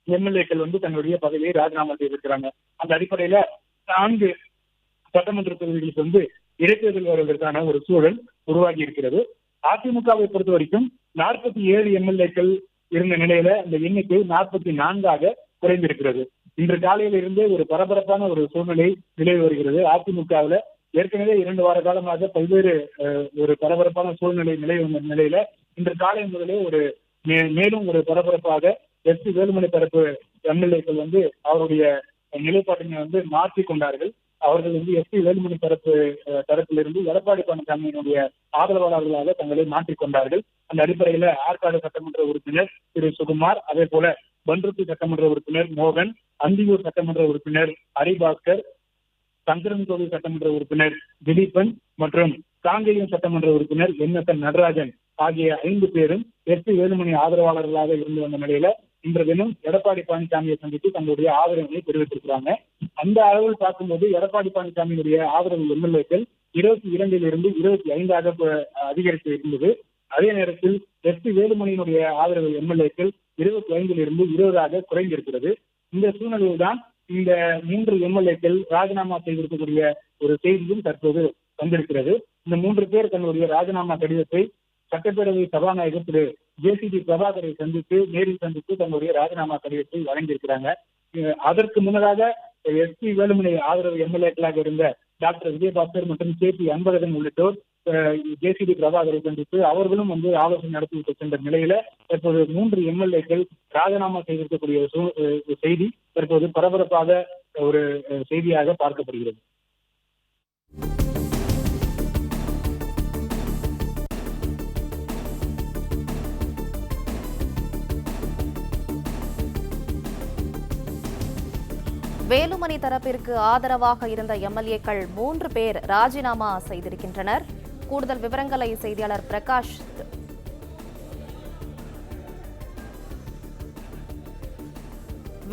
எம்எல்ஏக்கள் தன்னுடைய பதவியை ராஜினாமா செய்திருக்கிறாங்க. அந்த அடிப்படையில 4 சட்டமன்ற தொகுதிகளுக்கு இடைத்தேர்தல் வருவதற்கான ஒரு சூழல் உருவாகி இருக்கிறது. அதிமுகவை பொறுத்த வரைக்கும் 47 எம்எல்ஏக்கள் இருந்த நிலையில இந்த எண்ணிக்கை 44ஆக குறைந்திருக்கிறது. இன்று காலையில இருந்தே ஒரு பரபரப்பான ஒரு சூழ்நிலை நிலவி வருகிறது. அதிமுகவில் ஏற்கனவே 2 வார காலமாக பல்வேறு ஒரு பரபரப்பான சூழ்நிலை நிலவி வந்த நிலையில இன்று காலை முதலே மேலும் ஒரு பரபரப்பாக எஸ். வேலுமணி தரப்பு எம்எல்ஏக்கள் அவருடைய நிலைப்பாட்டினை மாற்றிக் கொண்டார்கள். அவர்கள் எஸ். வேலுமணி தரப்பிலிருந்து எடப்பாடி பழனிசாமியினுடைய ஆதரவாளர்களாக தங்களை மாற்றிக்கொண்டார்கள். அந்த அடிப்படையில ஆற்காடு சட்டமன்ற உறுப்பினர் திரு சுகுமார், அதே போல பன்ருத்தி சட்டமன்ற உறுப்பினர் மோகன், அந்தியூர் சட்டமன்ற உறுப்பினர் ஹரிபாஸ்கர், சங்கரன்கோவில் சட்டமன்ற உறுப்பினர் திலீபன் மற்றும் காங்கேயம் சட்டமன்ற உறுப்பினர் NSN நடராஜன் ஆகிய 5 பேரும் எஸ். வேலுமணி ஆதரவாளர்களாக இருந்து வந்த நிலையில இன்று தினம் எடப்பாடி பழனிசாமியை சந்தித்து தங்களுடைய ஆதரவினை தெரிவித்திருக்கிறாங்க. அந்த அளவில் பார்க்கும்போது எடப்பாடி பழனிசாமியுடைய ஆதரவு எம்எல்ஏக்கள் 22 25ஆக அதிகரித்து இருந்தது. அதே நேரத்தில் எஸ். வேலுமணியினுடைய ஆதரவு எம்எல்ஏக்கள் 25 20ஆக குறைந்திருக்கிறது. இந்த சூழ்நிலையில் தான் இந்த 3 எம்எல்ஏக்கள் ராஜினாமா செய்திருக்கக்கூடிய ஒரு செய்தியும் தற்போது வந்திருக்கிறது. இந்த 3 பேர் தன்னுடைய ராஜினாமா கடிதத்தை சட்டப்பேரவை சபாநாயகர் திரு JCD பிரபாகரை நேரில் சந்தித்து தன்னுடைய ராஜினாமா கடிதத்தை வழங்கியிருக்கிறாங்க. அதற்கு முன்னதாக எஸ். வேலுமணி ஆதரவு எம்எல்ஏக்களாக இருந்த டாக்டர் விஜயபாஸ்கர் மற்றும் KP அன்பழகன் உள்ளிட்டோர் JCD பிரபாகரை சந்தித்து அவர்களும் ஆலோசனை நடத்திவிட்டு சென்ற நிலையில தற்போது 3 எம்எல்ஏக்கள் ராஜினாமா செய்திருக்கக்கூடிய செய்தி தற்போது பரபரப்பாக ஒரு செய்தியாக பார்க்கப்படுகிறது. வேலுமணி தரப்பிற்கு ஆதரவாக இருந்த எம்எல்ஏக்கள் 3 பேர் ராஜினாமா செய்திருக்கின்றனர். கூடுதல் விவரங்களை செய்தியாளர் பிரகாஷ்.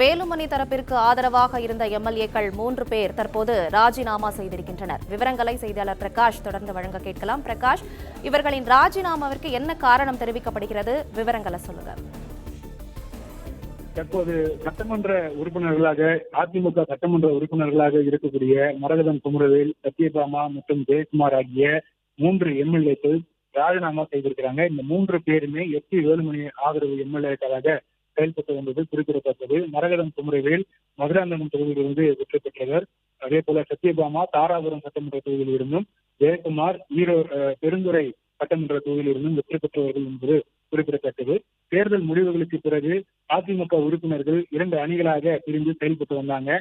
வேலுமணி தரப்பிற்கு ஆதரவாக இருந்த எம்எல்ஏக்கள் 3 பேர் தற்போது ராஜினாமா செய்திருக்கின்றனர். விவரங்களை செய்தியாளர் பிரகாஷ் தொடர்ந்து வழங்க கேட்கலாம். பிரகாஷ், இவர்களின் ராஜினாமாவிற்கு என்ன காரணம் தெரிவிக்கப்படுகிறது? விவரங்களை சொல்லுங்க. தற்போது சட்டமன்ற உறுப்பினர்களாக அதிமுக சட்டமன்ற உறுப்பினர்களாக இருக்கக்கூடிய மரகதம் குமரவேல், சத்யபாமா மற்றும் ஜெயக்குமார் ஆகிய 3 எம்எல்ஏக்கள் ராஜினாமா செய்திருக்கிறாங்க. இந்த 3 பேருமே எஸ். வேலுமணி ஆதரவு எம்எல்ஏக்களாக செயல்பட்டு வந்தது குறிப்பிடத்தக்கது. மரகதம் குமரவேல் மதுராந்தகம் தொகுதியிலிருந்து வெற்றி பெற்றவர். அதே போல சத்யபாமா தாராபுரம் சட்டமன்ற தொகுதியில் இருந்தும், ஜெயக்குமார் பெருந்துறை சட்டமன்ற தொகுதியில் இருந்தும் வெற்றி பெற்றவர்கள் என்பது குறிப்பிடத்தக்கது. தேர்தல் முடிவுகளுக்கு பிறகு அதிமுக உறுப்பினர்கள் 2 அணிகளாக பிரிந்து செயல்பட்டு வந்தாங்க.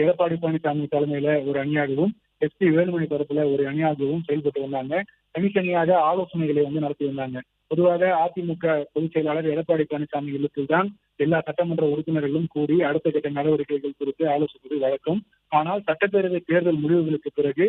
எடப்பாடி பழனிசாமி தலைமையில ஒரு அணியாகவும், எஸ். வேலுமணி தரப்புல ஒரு அணியாகவும் செயல்பட்டு வந்தாங்க. தனித்தனியாக ஆலோசனைகளை நடத்தி வந்தாங்க. பொதுவாக அதிமுக பொதுச் செயலாளர் எடப்பாடி பழனிசாமி இல்லத்தில் தான் எல்லா சட்டமன்ற உறுப்பினர்களும் கூடி அடுத்த கட்ட நடவடிக்கைகள் குறித்து ஆலோசிப்பது வழக்கம். ஆனால் சட்டப்பேரவை தேர்தல் முடிவுகளுக்கு பிறகு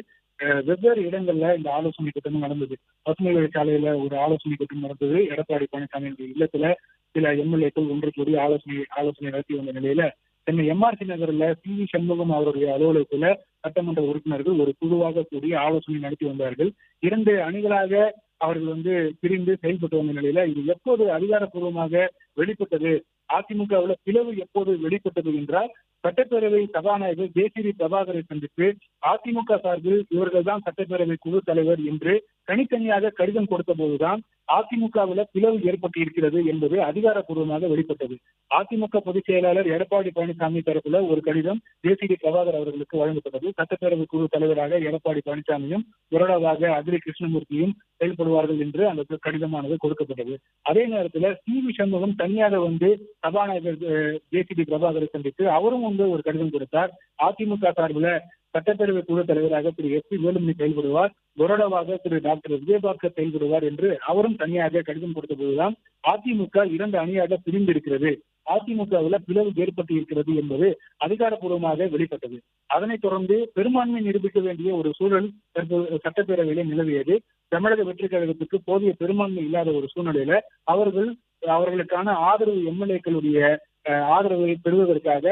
வெவ்வேறு இடங்கள்ல இந்த ஆலோசனை கூட்டம் நடந்தது. பசுமை வழிச்சாலையில ஒரு ஆலோசனை கூட்டம் நடந்தது. எடப்பாடி பழனிசாமி இல்லத்துல சில எம்எல்ஏக்கள் ஒன்று கூடி ஆலோசனை நடத்தி வந்த நிலையில சென்னை MRC நகர்ல CV சண்முகம் அவருடைய அலுவலகத்துல சட்டமன்ற உறுப்பினர்கள் ஒரு குழுவாக கூடி ஆலோசனை நடத்தி வந்தார்கள். 2 அணிகளாக அவர்கள் பிரிந்து செயல்பட்டு வந்த நிலையில இது எப்போது அதிகாரப்பூர்வமாக வெளிப்பட்டது, அதிமுகவுல பிளவு எப்போது வெளிப்பட்டது என்றால் சட்டப்பேரவை சபாநாயகர் JCD பிரபாகரை சந்தித்து அதிமுக சார்பில் இவர்கள் தான் சட்டப்பேரவை குழு தலைவர் என்று தனித்தனியாக கடிதம் கொடுத்த போதுதான் அதிமுகவில் பிளவு ஏற்பட்டு இருக்கிறது என்பது அதிகாரப்பூர்வமாக வெளிப்பட்டது. அதிமுக பொதுச் செயலாளர் எடப்பாடி பழனிசாமி தரப்புல ஒரு கடிதம் JCD பிரபாகர் அவர்களுக்கு வழங்கப்பட்டது. சட்டப்பேரவை குழு தலைவராக எடப்பாடி பழனிசாமியும் கொறடாவாக அக்ரி கிருஷ்ணமூர்த்தியும் செயல்படுவார்கள் என்று அந்த கடிதமானது கொடுக்கப்பட்டது. அதே நேரத்தில் CV சண்முகம் தனியாக சபாநாயகர் JCD பிரபாகரை சந்தித்து அவரும் ஒரு கடிதம் கொடுத்தார். அதிமுக சார்பில் சட்டப்பேரவை குழு தலைவராக திரு எஸ். வேலுமணி செயல்படுவார், கொறடாவாக திரு டாக்டர் விஜயபாஸ்கர் செயல்படுவார் என்று அவரும் தனியாக கடிதம் கொடுத்த போதுதான் அதிமுக 2 அணியாக பிரிந்திருக்கிறது, அதிமுகவில் பிளவு ஏற்பட்டு இருக்கிறது என்பது அதிகாரப்பூர்வமாக வெளிப்பட்டது. அதனைத் தொடர்ந்து பெரும்பான்மை நிரூபிக்க வேண்டிய ஒரு சூழல் சட்டப்பேரவையில நிலவியது. தமிழக வெற்றிக் கழகத்துக்கு போதிய பெரும்பான்மை இல்லாத ஒரு சூழ்நிலையில அவர்களுக்கான ஆதரவு எம்எல்ஏக்களுடைய ஆதரவை பெறுவதற்காக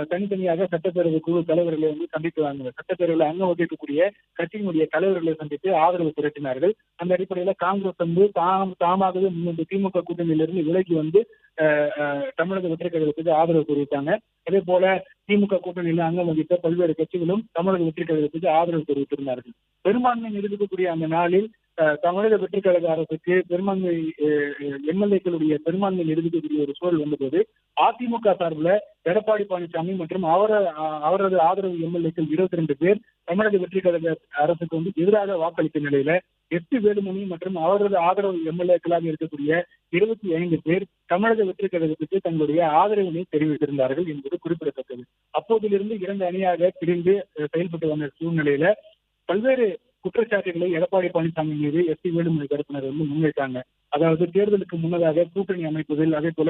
தனித்தனியாக சட்டப்பேரவை குழு தலைவர்களை சந்தித்து சட்டப்பேரவையில் அங்கம் வகிக்கக்கூடிய கட்சியினுடைய தலைவர்களை சந்தித்து ஆதரவு திரட்டினார்கள். அந்த அடிப்படையில காங்கிரஸ் தாமாகவே முன்வந்து திமுக கூட்டணியிலிருந்து விலகி தமிழக வெற்றி கழகத்துக்கு ஆதரவு தெரிவித்தாங்க. அதே போல திமுக கூட்டணியில் அங்கம் வகித்த பல்வேறு கட்சிகளும் தமிழக வெற்றி கழகத்துக்கு ஆதரவு தெரிவித்திருந்தார்கள். பெரும்பான்மை நிரூபிக்கக்கூடிய அந்த நாளில் தமிழக வெற்றி கழக அரசுக்கு பெரும்பான்மை எம்எல்ஏக்களுடைய பெரும்பான்மை நிரூபிக்கக்கூடிய ஒரு சூழல் வந்தபோது அதிமுக சார்பில் எடப்பாடி பழனிசாமி மற்றும் அவரது ஆதரவு எம்எல்ஏக்கள் 22 பேர் தமிழக வெற்றி கழக அரசுக்கு எதிராக வாக்களித்த நிலையில வேலுமணி மற்றும் அவரது ஆதரவு எம்எல்ஏக்களாக இருக்கக்கூடிய 25 பேர் தமிழக வெற்றி கழகத்துக்கு தங்களுடைய ஆதரவினை தெரிவித்திருந்தார்கள் என்பது குறிப்பிடத்தக்கது. அப்போதிலிருந்து 2 அணியாக பிரிந்து செயல்பட்டு வந்த சூழ்நிலையில பல்வேறு குற்றச்சாட்டுகளை எடப்பாடி பழனிசாமி மீது வேலுமணி தரப்பினர் முன்வைத்தாங்க. அதாவது தேர்தலுக்கு முன்னதாக கூட்டணி அமைப்பதில், அதே போல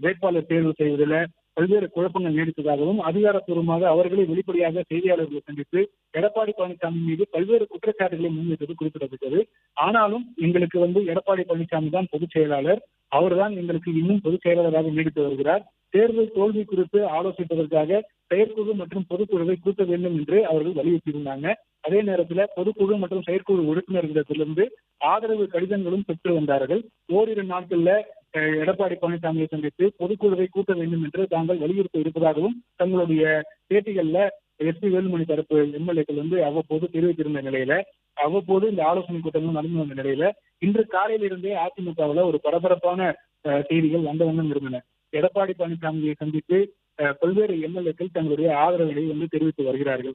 வேட்பாளர் தேர்வு செய்வதில் பல்வேறு குழப்பங்கள் நீடித்ததாகவும் அதிகாரப்பூர்வமாக அவர்களை வெளிப்படையாக செய்தியாளர்களை சந்தித்து எடப்பாடி பழனிசாமி மீது பல்வேறு குற்றச்சாட்டுகளை முன்வைத்தது குறிப்பிடத்தக்கது. ஆனாலும் எங்களுக்கு எடப்பாடி பழனிசாமி தான் பொதுச் செயலாளர், அவர்தான் எங்களுக்கு இன்னும் பொதுச் செயலாளராக நீடித்து வருகிறார். தேர்தல் தோல்வி குறித்து ஆலோசிப்பதற்காக செயற்குழு மற்றும் பொதுக்குழுவை கூட்ட வேண்டும் என்று அவர்கள் வலியுறுத்தியிருந்தாங்க. அதே நேரத்தில் பொதுக்குழு மற்றும் செயற்குழு உறுப்பினர்களிடத்திலிருந்து ஆதரவு கடிதங்களும் பெற்று வந்தார்கள். ஓரிரு நாட்கள்ல எடப்பாடி பழனிசாமியை சந்தித்து பொதுக்குழுவை கூட்ட வேண்டும் என்று தாங்கள் வலியுறுத்த இருப்பதாகவும் தங்களுடைய பேட்டிகள்ல வேலுமணி தரப்பு எம்எல்ஏக்கள் அவ்வப்போது தெரிவித்திருந்த நிலையில அவ்வப்போது இந்த ஆலோசனை கூட்டங்கள் நடந்து வந்த நிலையில இன்று காலையிலிருந்தே அதிமுகவில் ஒரு பரபரப்பான செய்திகள் வந்த வண்ணம் இருந்தன. எடப்பாடி பழனிசாமியை சந்தித்து பல்வேறு எம்எல்ஏக்கள் தங்களுடைய ஆதரவுகளை தெரிவித்து வருகிறார்கள்.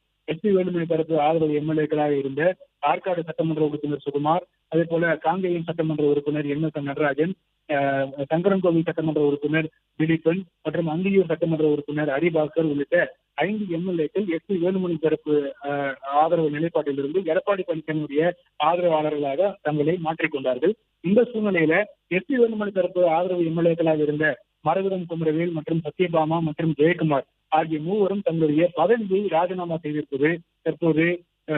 வேலுமணி தரப்பு ஆதரவு எம்எல்ஏக்களாக இருந்த ஆற்காடு சட்டமன்ற உறுப்பினர் சுகுமார், அதே போல காங்கேயம் சட்டமன்ற உறுப்பினர் NS நடராஜன், சங்கரன்கோவில் சட்டமன்ற உறுப்பினர் திலீபன் மற்றும் அந்தியூர் சட்டமன்ற உறுப்பினர் ஹரிபாஸ்கர் உள்ளிட்ட 5 எம்எல்ஏக்கள் வேலுமணி தரப்பு ஆதரவு நிலைப்பாட்டிலிருந்து எடப்பாடி பழனிசாமியுடைய ஆதரவாளர்களாக தங்களை மாற்றிக்கொண்டார்கள். இந்த சூழ்நிலையில வேலுமணி தரப்பு ஆதரவு எம்எல்ஏக்களாக இருந்த மரகதம் குமரவேல் மற்றும் சத்யபாமா மற்றும் ஜெயக்குமார் ஆகிய மூவரும் தங்களுடைய பதவியை ராஜினாமா செய்திருப்பது தற்போது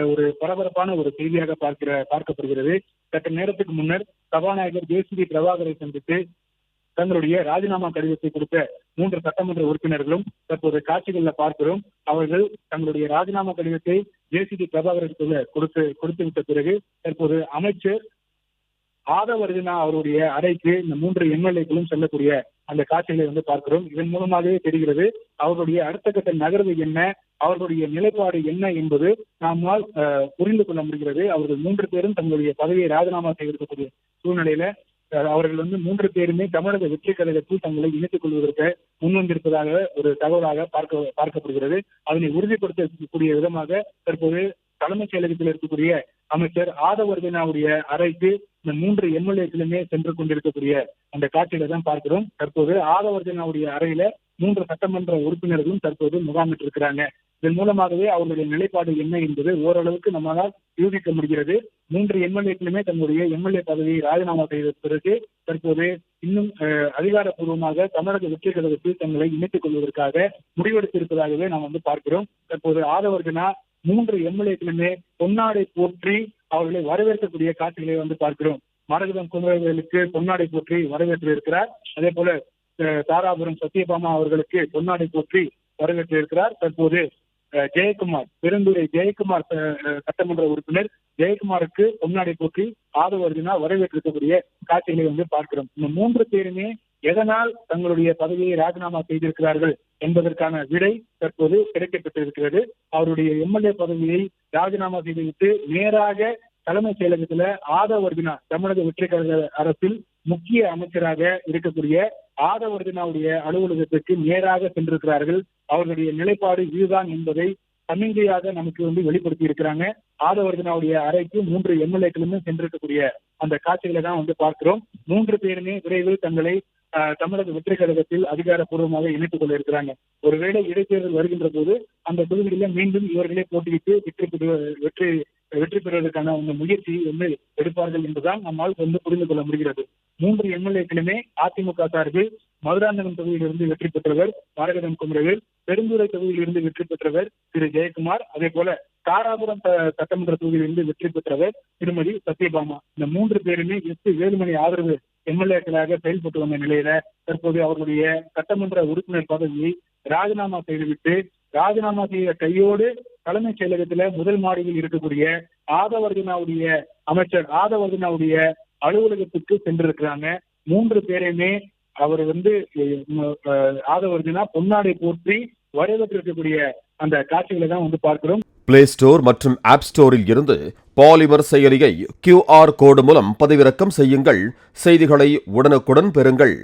ஒரு பரபரப்பான ஒரு செய்தியாக பார்க்கப்படுகிறது. சற்று நேரத்துக்கு முன்னர் சபாநாயகர் JCD பிரபாகரை சந்தித்து தங்களுடைய ராஜினாமா கடிதத்தை கொடுத்த 3 சட்டமன்ற உறுப்பினர்களும் தற்போது காட்சிகளில் பார்க்கிறோம். அவர்கள் தங்களுடைய ராஜினாமா கடிதத்தை JCD பிரபாகரத்துக்கு கொடுத்து விட்ட பிறகு தற்போது அமைச்சர் ஆதவர்ஜனா அவருடைய அறைக்கு இந்த 3 எம்எல்ஏக்களும் செல்லக்கூடிய அந்த காட்சிகளை பார்க்கிறோம். இதன் மூலமாகவே தெரிகிறது அவர்களுடைய அடுத்த கட்ட நகர்வு என்ன, அவர்களுடைய நிலைப்பாடு என்ன என்பது நம்மால் புரிந்து கொள்ள முடிகிறது. அவர்கள் 3 பேரும் தங்களுடைய பதவியை ராஜினாமா செய்திருக்கக்கூடிய சூழ்நிலையில அவர்கள் 3 பேருமே தமிழக வெற்றி கழகத்தில் தங்களை இணைத்துக் கொள்வதற்கு முன்வந்திருப்பதாக ஒரு தகவலாக பார்க்கப்படுகிறது. அதனை உறுதிப்படுத்தக்கூடிய விதமாக தற்போது தலைமைச் செயலகத்தில் இருக்கக்கூடிய அமைச்சர் ஆதவர்ஜனாவுடைய அறைக்கு இந்த 3 எம்எல்ஏக்களுமே சென்று கொண்டிருக்கக்கூடிய அந்த காட்சியில தான் பார்க்கிறோம். தற்போது ஆதவர்ஜனாவுடைய அறையில 3 சட்டமன்ற உறுப்பினர்களும் தற்போது முகாமிட்டிருக்கிறாங்க. இதன் மூலமாகவே அவர்களுடைய நிலைப்பாடு என்ன என்பது ஓரளவுக்கு நம்மளால் யூகிக்க முடிகிறது. 3 எம்எல்ஏக்களுமே தங்களுடைய எம்எல்ஏ பதவியை ராஜினாமா செய்த பிறகு தற்போது இன்னும் அதிகாரப்பூர்வமாக தமிழக வெற்றி கழகத்தில் தங்களை இணைத்துக் கொள்வதற்காக முடிவெடுத்திருப்பதாகவே நாம் பார்க்கிறோம். தற்போது ஆதவர்ஜனா 3 எம்எல்ஏக்களுமே பொன்னாடை போற்றி அவர்களை வரவேற்கக்கூடிய காட்சிகளை பார்க்கிறோம். மரகதம் குமரவேலுக்கு பொன்னாடை போற்றி வரவேற்று இருக்கிறார். அதே போல தாராபுரம் சத்யபாமா அவர்களுக்கு பொன்னாடை போற்றி வரவேற்று இருக்கிறார். தற்போது ஜெயக்குமார், பெருந்துறை ஜெயக்குமார் சட்டமன்ற உறுப்பினர் ஜெயக்குமாருக்கு பொன்னாடை போற்றி ஆதவர்ஜனா வரவேற்றிருக்கக்கூடிய காட்சிகளை பார்க்கிறோம். இந்த 3 பேருமே எதனால் தங்களுடைய பதவியை ராஜினாமா செய்திருக்கிறார்கள் என்பதற்கான விடை தற்போது கிடைக்கப்பட்டிருக்கிறது. அவருடைய எம்எல்ஏ பதவியை ராஜினாமா செய்துவிட்டு நேராக தலைமைச் செயலகத்துல ஆதவர்ஜனா தமிழக வெற்றி கழக அரசில் முக்கிய அமைச்சராக இருக்கக்கூடிய ஆதவர்ஜனாவுடைய அலுவலகத்திற்கு நேராக சென்றிருக்கிறார்கள். அவர்களுடைய நிலைப்பாடு இதுதான் என்பதை சமிகையாக நமக்கு வெளிப்படுத்தி இருக்கிறாங்க. ஆதவர்ஜனாவுடைய அறைக்கு 3 எம்எல்ஏக்களுமே சென்றிருக்கக்கூடிய அந்த காட்சிகளை தான் பார்க்கிறோம். 3 பேருமே விரைவில் தங்களை தமிழக வெற்றி கழகத்தில் அதிகாரப்பூர்வமாக இணைத்துக் கொள்ள இருக்கிறாங்க. ஒருவேளை இடைத்தேர்தல் வருகின்ற போது அந்த தொகுதிகளில் மீண்டும் இவர்களே போட்டியிட்டு வெற்றி பெறுவதற்கான முயற்சியை எடுப்பார்கள் என்றுதான் நம்மால் புரிந்து கொள்ள முடிகிறது. 3 எம்எல்ஏக்களுமே அதிமுக சார்பில் மதுராந்தகம் தொகுதியிலிருந்து வெற்றி பெற்றவர் மரகதம் குமரவேல், பெருந்துறை தொகுதியிலிருந்து வெற்றி பெற்றவர் திரு ஜெயக்குமார், அதே போல தாராபுரம் சட்டமன்ற தொகுதியிலிருந்து வெற்றி பெற்றவர் திருமதி சத்யபாமா. இந்த 3 பேருமே வேலுமணி ஆதரவு எம்எல்ஏக்களாக செயல்பட்டு வந்த நிலையில தற்போது அவர்களுடைய சட்டமன்ற உறுப்பினர் பதவியை ராஜினாமா செய்துவிட்டு ராஜினாமா செய்த கையோடு தலைமைச் செயலகத்துல முதல் மாடியில் இருக்கக்கூடிய அமைச்சர் ஆதவர்ஜனாவுடைய அலுவலகத்துக்கு சென்றிருக்கிறாங்க. 3 பேரையுமே அவர் ஆதவர்ஜனா பொன்னாடை போற்றி வரவேற்றிருக்கக்கூடிய அந்த காட்சிகளை தான் பார்க்கிறோம். பிளே ஸ்டோர் மற்றும் ஆப் ஸ்டோரில் இருந்து பாலிமர் செயலியை QR கோடு மூலம் பதிவிறக்கம் செய்யுங்கள். செய்திகளை உடனுக்குடன் பெறுங்கள்.